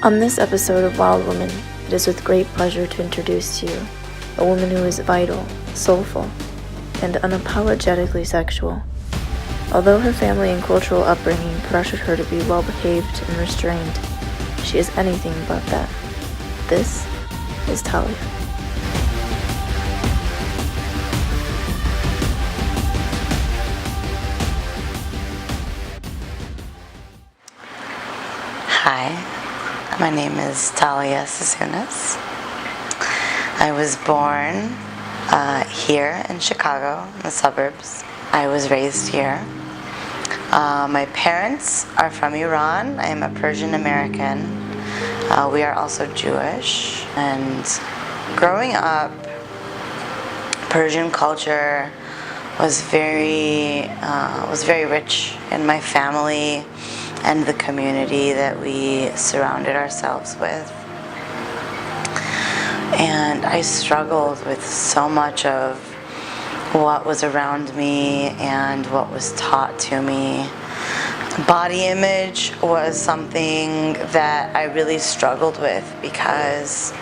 On this episode of Wild Woman, it is with great pleasure to introduce to you a woman who is vital, soulful, and unapologetically sexual. Although her family and cultural upbringing pressured her to be well-behaved and restrained, she is anything but that. This is Talia. Hi. My name is Talia Strength. I was born here in Chicago, in the suburbs. I was raised here. My parents are from Iran. I am a Persian American. We are also Jewish. And growing up, Persian culture was very rich in my family and the community that we surrounded ourselves with. And I struggled with so much of what was around me and what was taught to me. Body image was something that I really struggled with because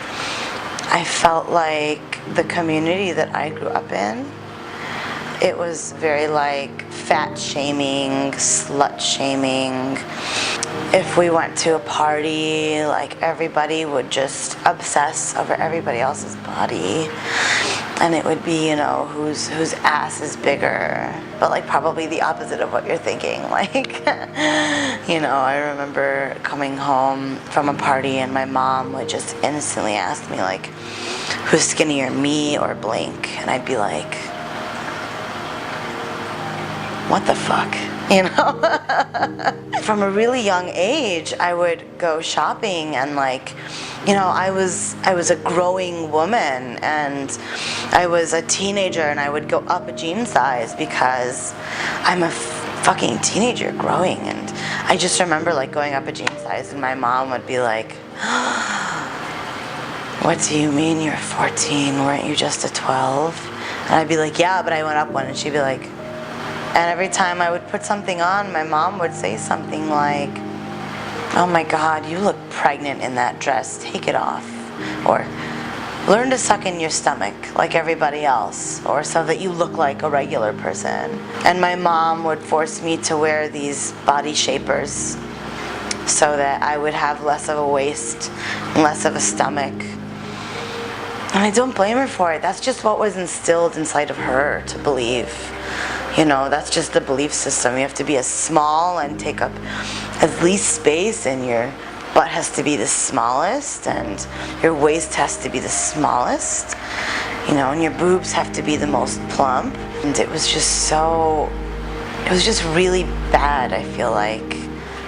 I felt like the community that I grew up in, it was very like fat shaming, slut shaming. If we went to a party, like everybody would just obsess over everybody else's body. And it would be, whose ass is bigger, but like probably the opposite of what you're thinking. Like, I remember coming home from a party and my mom would just instantly ask me like, who's skinnier, me or blank? And I'd be like, what the fuck? From a really young age, I would go shopping and I was a growing woman and I was a teenager and I would go up a jean size because I'm a fucking teenager growing. And I just remember going up a jean size and my mom would be like, what do you mean you're 14? Weren't you just a 12? And I'd be like, yeah, but I went up one. And she'd be like, and every time I would put something on, my mom would say something like, oh my God, you look pregnant in that dress, take it off. Or learn to suck in your stomach like everybody else, or so that you look like a regular person. And my mom would force me to wear these body shapers so that I would have less of a waist, less of a stomach. And I don't blame her for it. That's just what was instilled inside of her to believe. That's just the belief system. You have to be as small and take up as least space, and your butt has to be the smallest, and your waist has to be the smallest, and your boobs have to be the most plump. And it was just really bad, I feel like,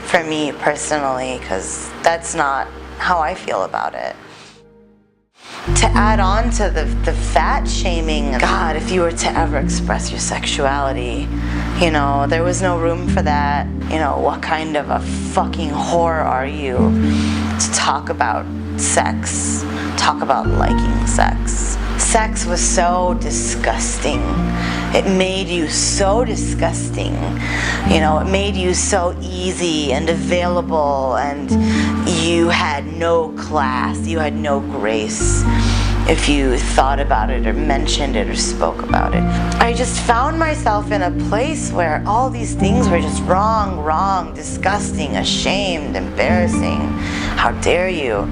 for me personally, because that's not how I feel about it. To add on to the fat shaming, God, if you were to ever express your sexuality, there was no room for that. What kind of a fucking whore are you to talk about sex, talk about liking sex? Sex was so disgusting. It made you so disgusting. It made you so easy and available, and you had no class, you had no grace if you thought about it or mentioned it or spoke about it. I just found myself in a place where all these things were just wrong, disgusting, ashamed, embarrassing. How dare you?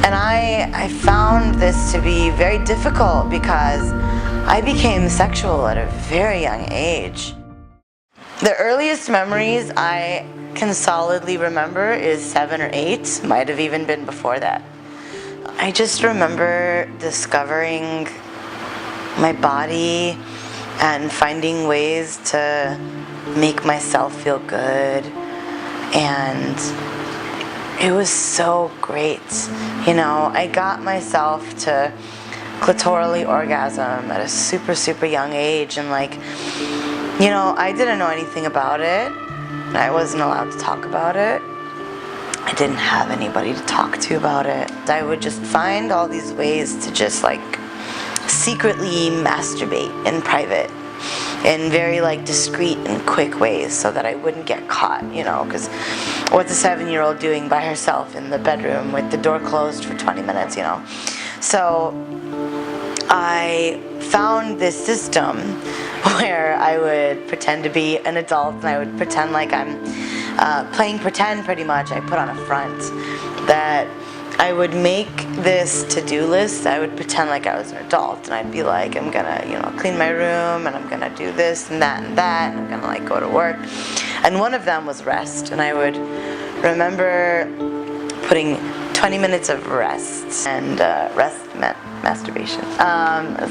And I found this to be very difficult because I became sexual at a very young age. The earliest memories I can solidly remember is 7 or 8, might have even been before that. I just remember discovering my body and finding ways to make myself feel good, and it was so great. I got myself to clitorally orgasm at a super young age, and I didn't know anything about it. I wasn't allowed to talk about it. I didn't have anybody to talk to about it. I would just find all these ways to just secretly masturbate in private in very discreet and quick ways so that I wouldn't get caught, because what's a 7-year-old doing by herself in the bedroom with the door closed for 20 minutes, you know? So I found this system where I would pretend to be an adult, and I would pretend like I'm playing pretend pretty much. I put on a front that I would make this to-do list. I would pretend like I was an adult, and I'd be like, I'm gonna, clean my room, and I'm gonna do this and that and that, and I'm gonna like go to work. And one of them was rest, and I would remember putting 20 minutes of rest, and rest meant masturbation.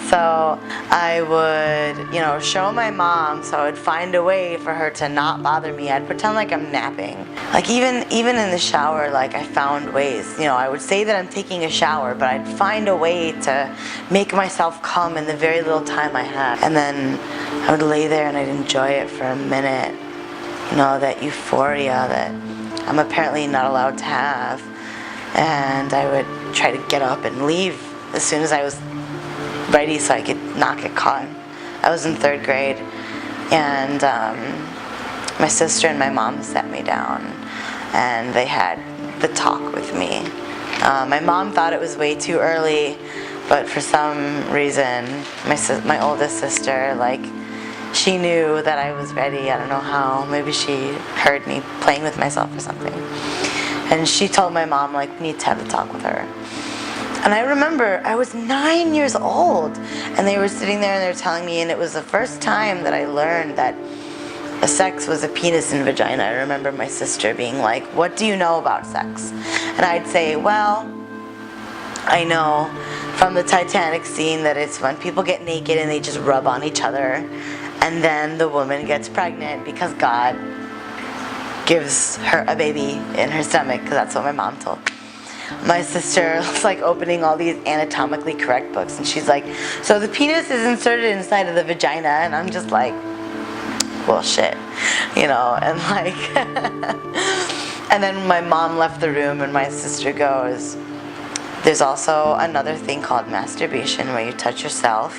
So I would, show my mom, so I would find a way for her to not bother me. I'd pretend like I'm napping. Like even in the shower, like I found ways. I would say that I'm taking a shower, but I'd find a way to make myself come in the very little time I had. And then I would lay there and I'd enjoy it for a minute. That euphoria that I'm apparently not allowed to have. And I would try to get up and leave as soon as I was ready so I could not get caught. I was in 3rd grade, and my sister and my mom sat me down, and they had the talk with me. My mom thought it was way too early, but for some reason, my oldest sister, she knew that I was ready. I don't know how. Maybe she heard me playing with myself or something. And she told my mom, we need to have a talk with her. And I remember I was 9 years old, and they were sitting there and they were telling me, and it was the first time that I learned that a sex was a penis and vagina. I remember my sister being like, what do you know about sex? And I'd say, well, I know from the Titanic scene that it's when people get naked and they just rub on each other, and then the woman gets pregnant because God gives her a baby in her stomach, because that's what my mom told. My sister was opening all these anatomically correct books, and she's like, so the penis is inserted inside of the vagina, and I'm just like, well, shit, and and then my mom left the room, and my sister goes, there's also another thing called masturbation where you touch yourself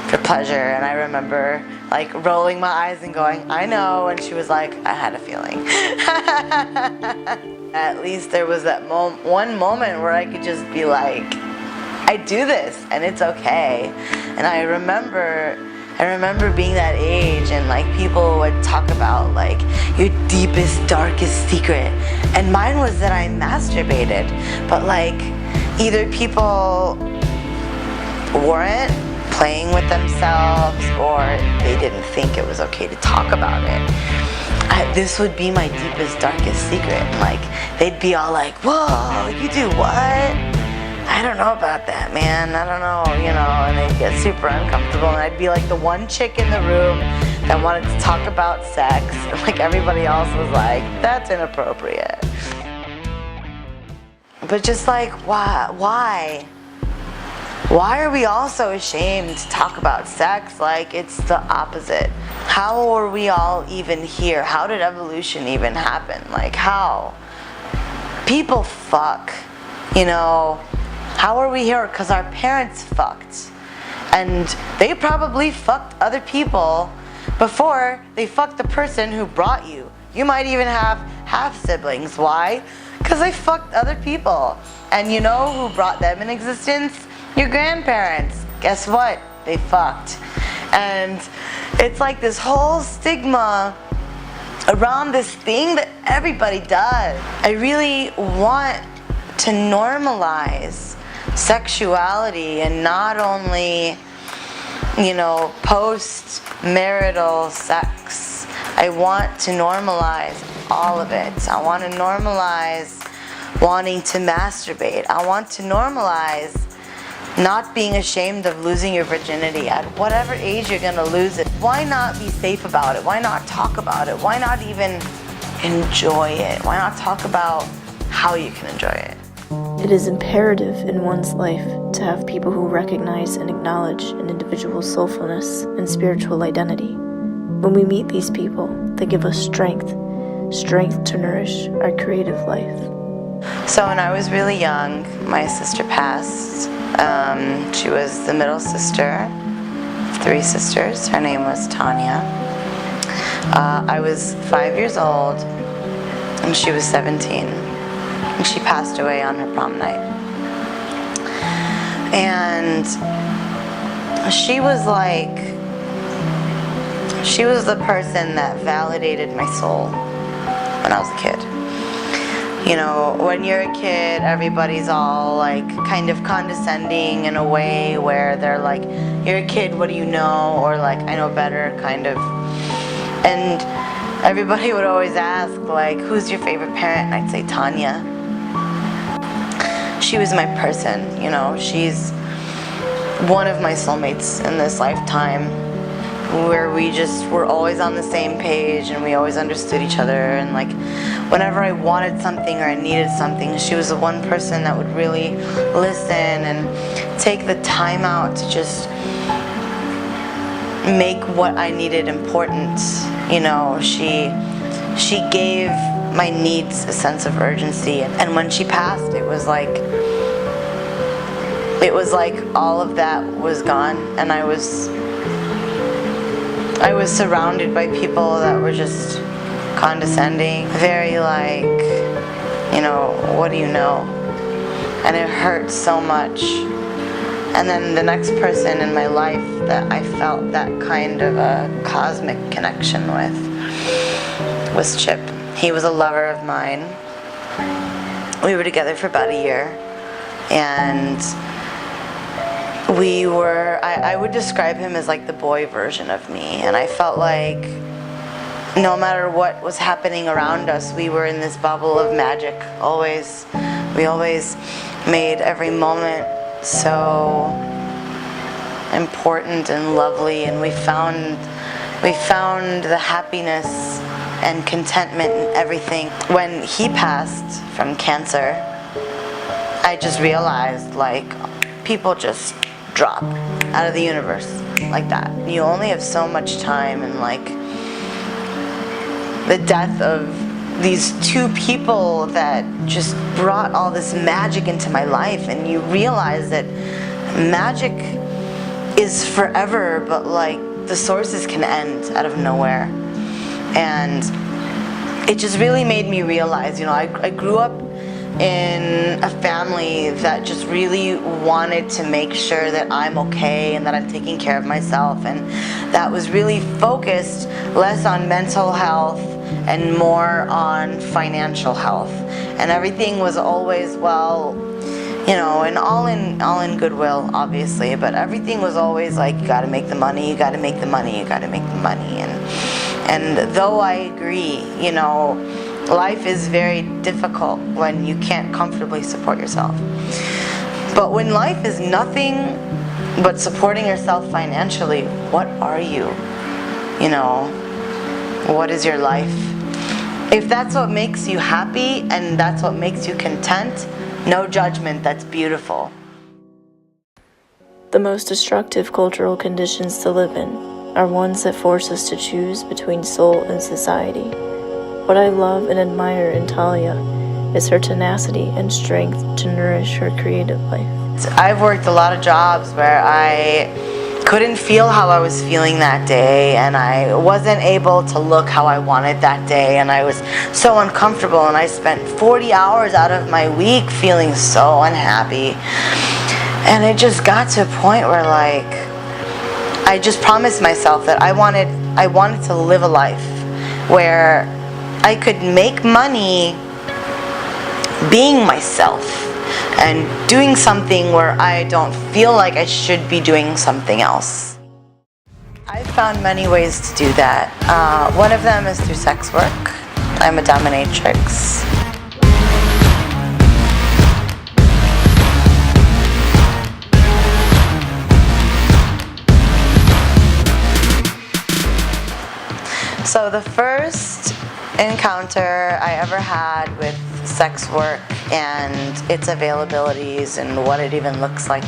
for pleasure. And I remember rolling my eyes and going, I know. And she was like, I had a feeling. At least there was that one moment where I could just be like, I do this and it's okay. And I remember being that age, and people would talk about your deepest, darkest secret, and mine was that I masturbated. But either people weren't playing with themselves, or they didn't think it was okay to talk about it. This would be my deepest, darkest secret. They'd be all like, whoa, you do what? I don't know about that, man. I don't know, and they'd get super uncomfortable, and I'd be the one chick in the room that wanted to talk about sex, and everybody else was like, that's inappropriate. But just why? Why are we all so ashamed to talk about sex? It's the opposite. How are we all even here? How did evolution even happen? How? People fuck, How are we here? Because our parents fucked. And they probably fucked other people before they fucked the person who brought you. You might even have half-siblings. Why? Because they fucked other people. And you know who brought them in existence? Your grandparents. Guess what? They fucked. And it's this whole stigma around this thing that everybody does. I really want to normalize sexuality, and not only, post-marital sex. I want to normalize all of it. I want to normalize wanting to masturbate. I want to normalize not being ashamed of losing your virginity at whatever age you're going to lose it. Why not be safe about it? Why not talk about it? Why not even enjoy it? Why not talk about how you can enjoy it? It is imperative in one's life to have people who recognize and acknowledge an individual's soulfulness and spiritual identity. When we meet these people, they give us strength to nourish our creative life. So when I was really young, my sister passed. She was the middle sister of 3 sisters. Her name was Talia. I was 5 years old, and she was 17. And she passed away on her prom night. And she was the person that validated my soul when I was a kid. You know, when you're a kid, everybody's all like kind of condescending in a way where they're like, you're a kid, what do you know? Or like, I know better, kind of. And everybody would always ask, like, who's your favorite parent? And I'd say Tanya. She was my person, you know. She's one of my soulmates in this lifetime, where we just were always on the same page and we always understood each other. And like, whenever I wanted something or I needed something, she was the one person that would really listen and take the time out to just make what I needed important. You know, she gave my needs a sense of urgency. And when she passed, it was like all of that was gone, and I was surrounded by people that were just condescending, very like, you know, what do you know? And it hurt so much. And then the next person in my life that I felt that kind of a cosmic connection with was Chip. He was a lover of mine. We were together for about a year, and I would describe him as like the boy version of me. And I felt like no matter what was happening around us, we were in this bubble of magic always. We always made every moment so important and lovely, and we found the happiness and contentment in everything. When he passed from cancer, I just realized, like, people just drop out of the universe like that. You only have so much time, and like the death of these two people that just brought all this magic into my life, and you realize that magic is forever, but like the sources can end out of nowhere. And it just really made me realize, you know, I grew up in a family that just really wanted to make sure that I'm okay and that I'm taking care of myself, and that was really focused less on mental health and more on financial health. And everything was always, well, you know, and all in goodwill, obviously, but everything was always like, you gotta make the money, you gotta make the money, you gotta make the money. And though I agree, you know, life is very difficult when you can't comfortably support yourself. But when life is nothing but supporting yourself financially, what are you? You know, what is your life? If that's what makes you happy and that's what makes you content, no judgment, that's beautiful. The most destructive cultural conditions to live in are ones that force us to choose between soul and society. What I love and admire in Talia is her tenacity and strength to nourish her creative life. I've worked a lot of jobs where I couldn't feel how I was feeling that day, and I wasn't able to look how I wanted that day, and I was so uncomfortable, and I spent 40 hours out of my week feeling so unhappy. And it just got to a point where, like, I just promised myself that I wanted to live a life where I could make money being myself and doing something where I don't feel like I should be doing something else. I've found many ways to do that. One of them is through sex work. I'm a dominatrix. So the first encounter I ever had with sex work and its availabilities and what it even looks like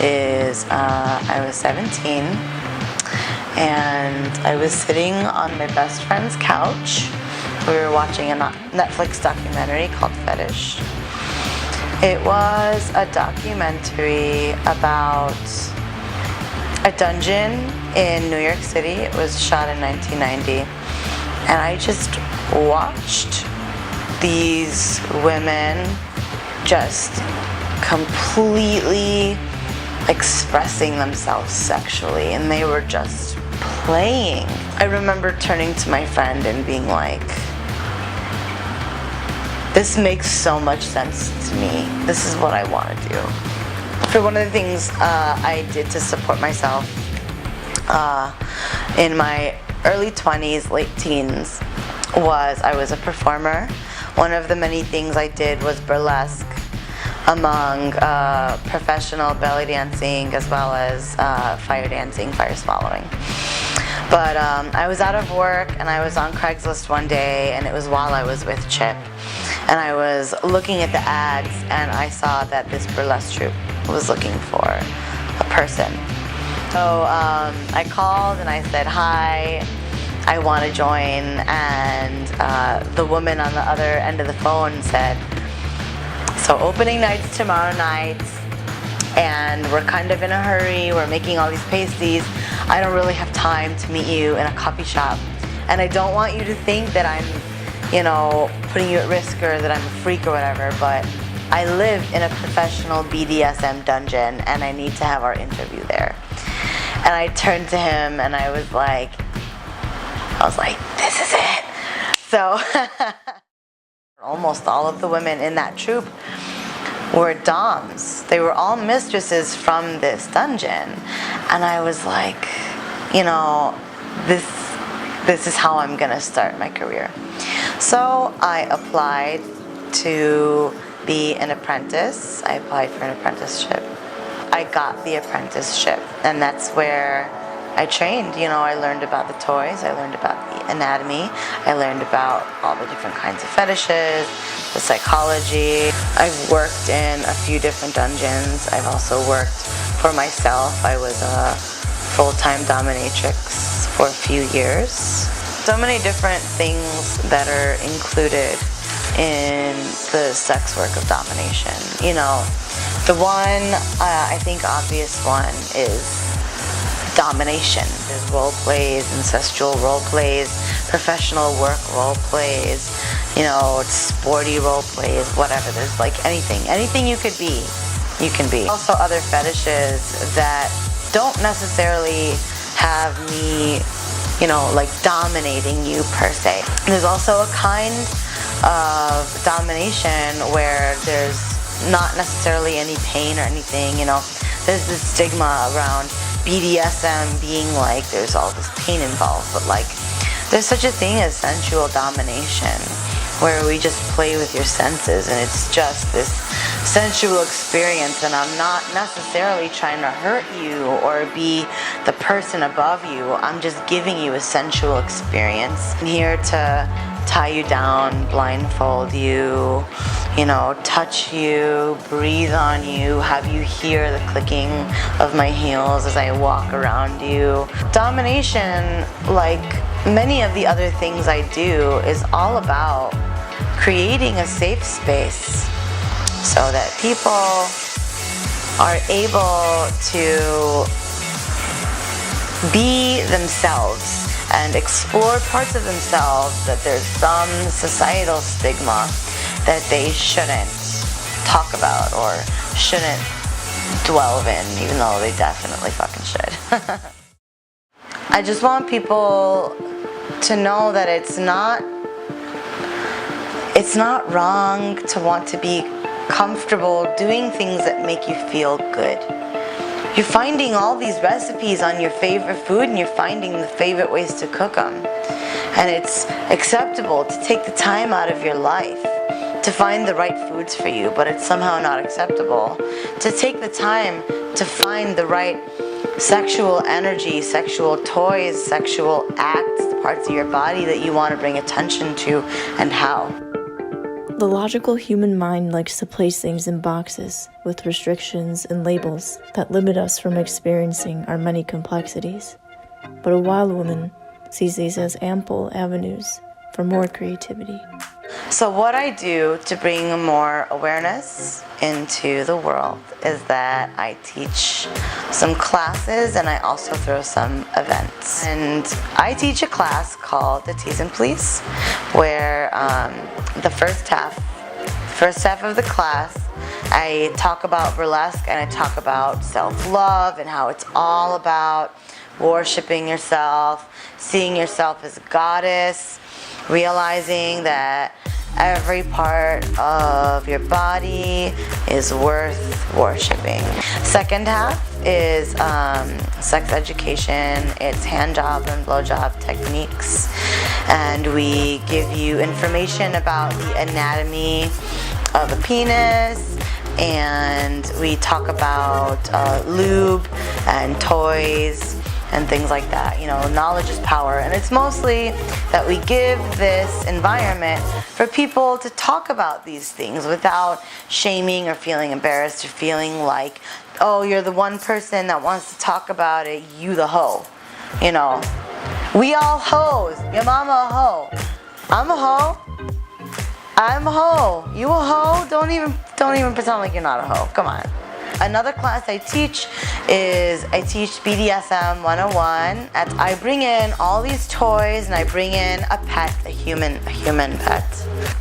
is I was 17, and I was sitting on my best friend's couch. We were watching a Netflix documentary called Fetish. It was a documentary about a dungeon in New York City. It was shot in 1990, and I just watched these women just completely expressing themselves sexually, and they were just playing. I remember turning to my friend and being like, this makes so much sense to me. This is what I want to do. For one of the things I did to support myself in my early 20s, late teens, was I was a performer. One of the many things I did was burlesque, among professional belly dancing as well as fire dancing, fire swallowing. But I was out of work and I was on Craigslist one day, and it was while I was with Chip. And I was looking at the ads and I saw that this burlesque troupe was looking for a person. So I called and I said, hi, I want to join. And the woman on the other end of the phone said, so opening night's tomorrow night, and we're kind of in a hurry, we're making all these pasties. I don't really have time to meet you in a coffee shop, and I don't want you to think that I'm, putting you at risk or that I'm a freak or whatever, but I live in a professional BDSM dungeon and I need to have our interview there. And I turned to him and I was like, this is it. So almost all of the women in that troupe were doms. They were all mistresses from this dungeon. And I was like, this is how I'm gonna start my career. So I applied to be an apprentice. I applied for an apprenticeship. I got the apprenticeship, and that's where I trained. I learned about the toys, I learned about the anatomy, I learned about all the different kinds of fetishes, the psychology. I've worked in a few different dungeons. I've also worked for myself. I was a full-time dominatrix for a few years. So many different things that are included in the sex work of domination. The one, I think obvious one is domination. There's role plays, incestual role plays, professional work role plays, sporty role plays, whatever. There's anything you could be, you can be. Also other fetishes that don't necessarily have me, dominating you per se. There's also a kind of domination where there's not necessarily any pain or anything, There's this stigma around BDSM being like there's all this pain involved, but there's such a thing as sensual domination, where we just play with your senses and it's just this sensual experience, and I'm not necessarily trying to hurt you or be the person above you. I'm just giving you a sensual experience. I'm here to tie you down, blindfold you, touch you, breathe on you, have you hear the clicking of my heels as I walk around you. Domination, like many of the other things I do, is all about creating a safe space so that people are able to be themselves and explore parts of themselves that there's some societal stigma that they shouldn't talk about or shouldn't dwell in, even though they definitely fucking should. I just want people to know that it's not wrong to want to be comfortable doing things that make you feel good. You're finding all these recipes on your favorite food and you're finding the favorite ways to cook them. And it's acceptable to take the time out of your life to find the right foods for you, but it's somehow not acceptable to take the time to find the right sexual energy, sexual toys, sexual acts, the parts of your body that you want to bring attention to, and how. The logical human mind likes to place things in boxes with restrictions and labels that limit us from experiencing our many complexities. But a wild woman sees these as ample avenues for more creativity. So what I do to bring more awareness into the world is that I teach some classes and I also throw some events. And I teach a class called the Tease and Please, where the first half of the class, I talk about burlesque and I talk about self-love and how it's all about worshiping yourself, seeing yourself as a goddess, realizing that every part of your body is worth worshiping. Second half is sex education. It's hand job and blow job techniques, and we give you information about the anatomy of a penis, and we talk about lube and toys and things like that. You know, knowledge is power, and it's mostly that we give this environment for people to talk about these things without shaming or feeling embarrassed or feeling like, oh, you're the one person that wants to talk about it, you the hoe. You know, we all hoes. Your mama a hoe. I'm a hoe. I'm a hoe. You a hoe? Don't even pretend like you're not a hoe. Come on. Another class I teach is I teach BDSM 101. I bring in all these toys and I bring in a pet, a human pet.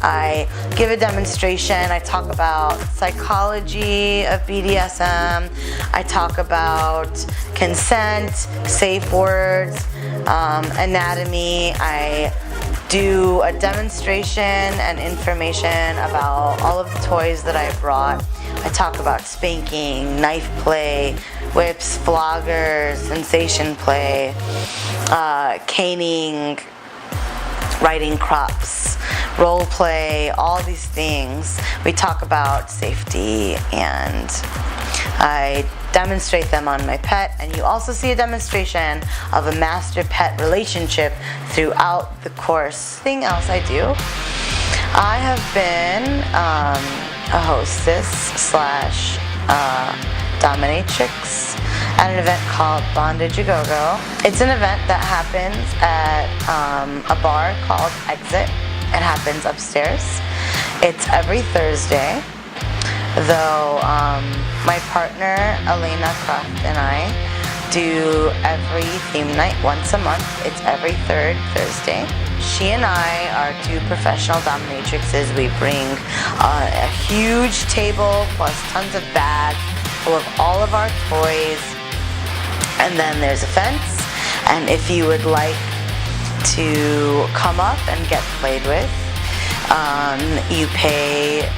I give a demonstration. I talk about psychology of BDSM. I talk about consent, safe words, anatomy. I do a demonstration and information about all of the toys that I brought. I talk about spanking, knife play, whips, floggers, sensation play, caning, riding crops, role play, all these things. We talk about safety, and I demonstrate them on my pet, and you also see a demonstration of a master-pet relationship throughout the course. Thing else I do, I have been a hostess slash dominatrix at an event called Bondage A Go-Go. It's an event that happens at a bar called Exit. It happens upstairs. It's every Thursday, though my partner Elena Croft and I do every theme night once a month. It's every third Thursday. She and I are two professional dominatrixes. We bring a huge table plus tons of bags full of all of our toys, and then there's a fence, and if you would like to come up and get played with, you pay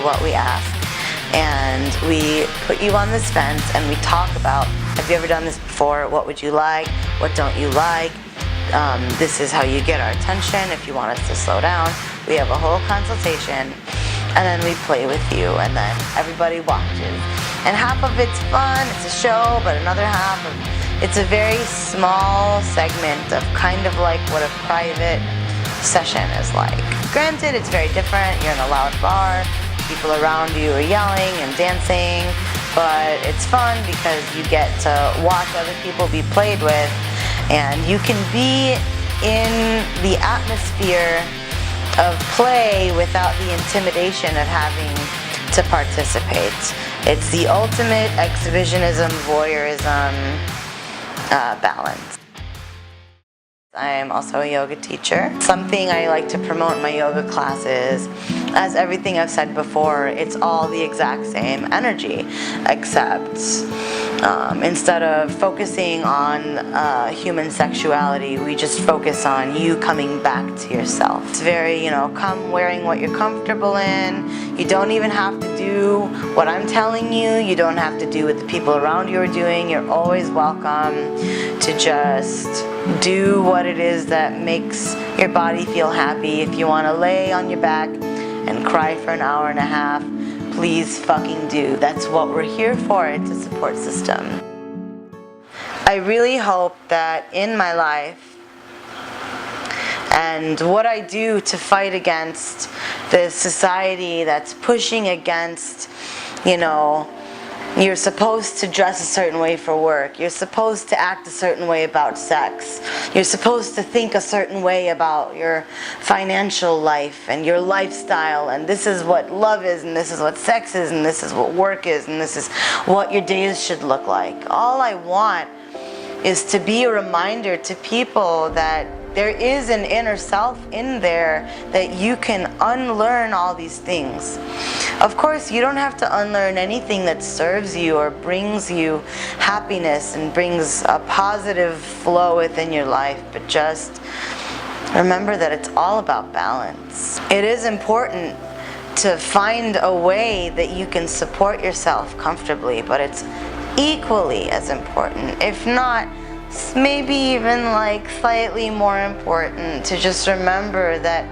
what we ask, and we put you on this fence and we talk about, have you ever done this before? What would you like? What don't you like? This is how you get our attention. If you want us to slow down, we have a whole consultation, and then we play with you, and then everybody watches. And half of it's fun, it's a show, but another half of it's a very small segment of kind of like what a private session is like. Granted, it's very different. You're in a loud bar, people around you are yelling and dancing, but it's fun because you get to watch other people be played with, and you can be in the atmosphere of play without the intimidation of having to participate. It's the ultimate exhibitionism, voyeurism balance. I am also a yoga teacher. Something I like to promote in my yoga classes, as everything I've said before, it's all the exact same energy, except instead of focusing on human sexuality, we just focus on you coming back to yourself. It's very, come wearing what you're comfortable in. You don't even have to do what I'm telling you. You don't have to do what the people around you are doing. You're always welcome to just do what it is that makes your body feel happy. If you want to lay on your back and cry for an hour and a half, please fucking do. That's what we're here for. It's a support system. I really hope that in my life and what I do to fight against this society that's pushing against, You're supposed to dress a certain way for work. You're supposed to act a certain way about sex. You're supposed to think a certain way about your financial life and your lifestyle. And this is what love is, and this is what sex is, and this is what work is, and this is what your days should look like. All I want is to be a reminder to people that there is an inner self in there, that you can unlearn all these things. Of course, you don't have to unlearn anything that serves you or brings you happiness and brings a positive flow within your life, but just remember that it's all about balance. It is important to find a way that you can support yourself comfortably, but it's equally as important, if not maybe even like slightly more important, to just remember that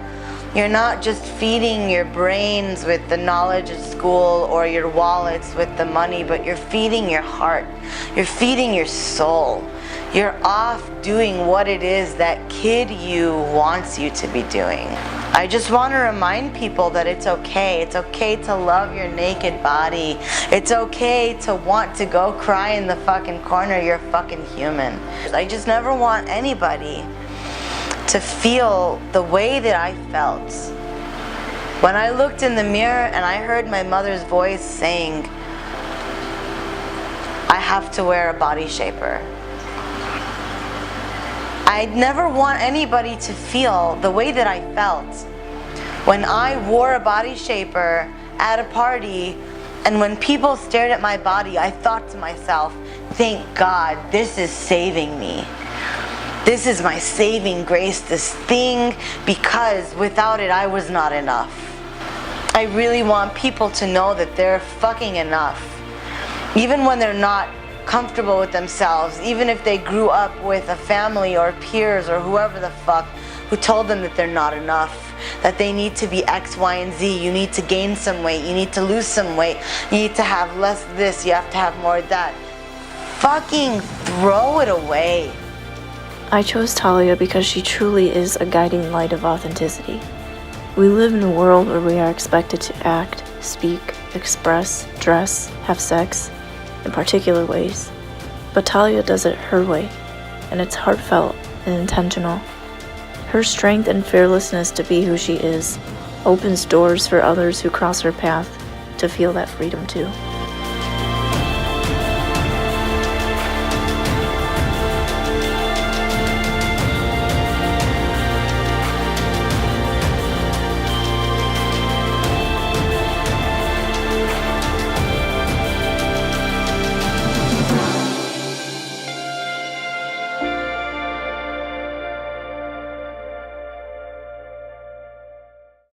you're not just feeding your brains with the knowledge at school or your wallets with the money, but you're feeding your heart. You're feeding your soul. You're off doing what it is that kid you wants you to be doing. I just want to remind people that it's okay. It's okay to love your naked body. It's okay to want to go cry in the fucking corner. You're fucking human. I just never want anybody to feel the way that I felt when I looked in the mirror and I heard my mother's voice saying, I have to wear a body shaper. I'd never want anybody to feel the way that I felt when I wore a body shaper at a party, and when people stared at my body, I thought to myself, thank God, this is saving me. This is my saving grace, this thing, because without it, I was not enough. I really want people to know that they're fucking enough. Even when they're not comfortable with themselves, even if they grew up with a family or peers or whoever the fuck who told them that they're not enough, that they need to be X, Y, and Z. You need to gain some weight, you need to lose some weight, you need to have less of this, you have to have more of that. Fucking throw it away. I chose Talia because she truly is a guiding light of authenticity. We live in a world where we are expected to act, speak, express, dress, have sex in particular ways, but Talia does it her way, and it's heartfelt and intentional. Her strength and fearlessness to be who she is opens doors for others who cross her path to feel that freedom too.